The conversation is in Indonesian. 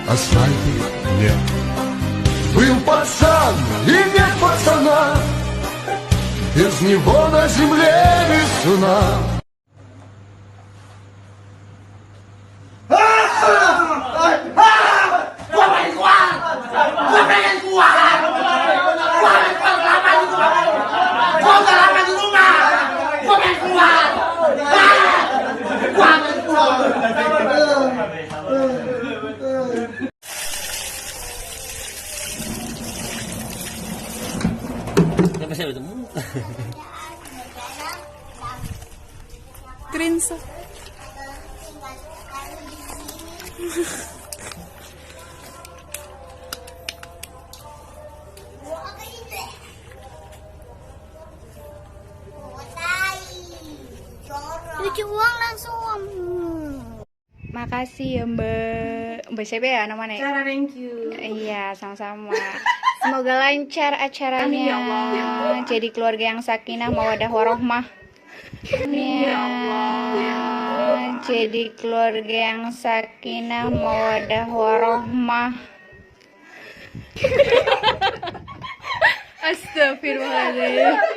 асфальта нет. Был пацан и нет пацана, без него на земле весна. Cringe. Cuci uang langsung. Makasih ya Mbak siapa ya namanya? Cara, thank you. Iya, sama-sama. Semoga lancar acaranya. Amin ya Allah. Jadi keluarga yang sakinah mawaddah warohmah. Amin ya Allah. Jadi keluarga yang sakinah mawaddah warohmah. Astagfirullahaladzim.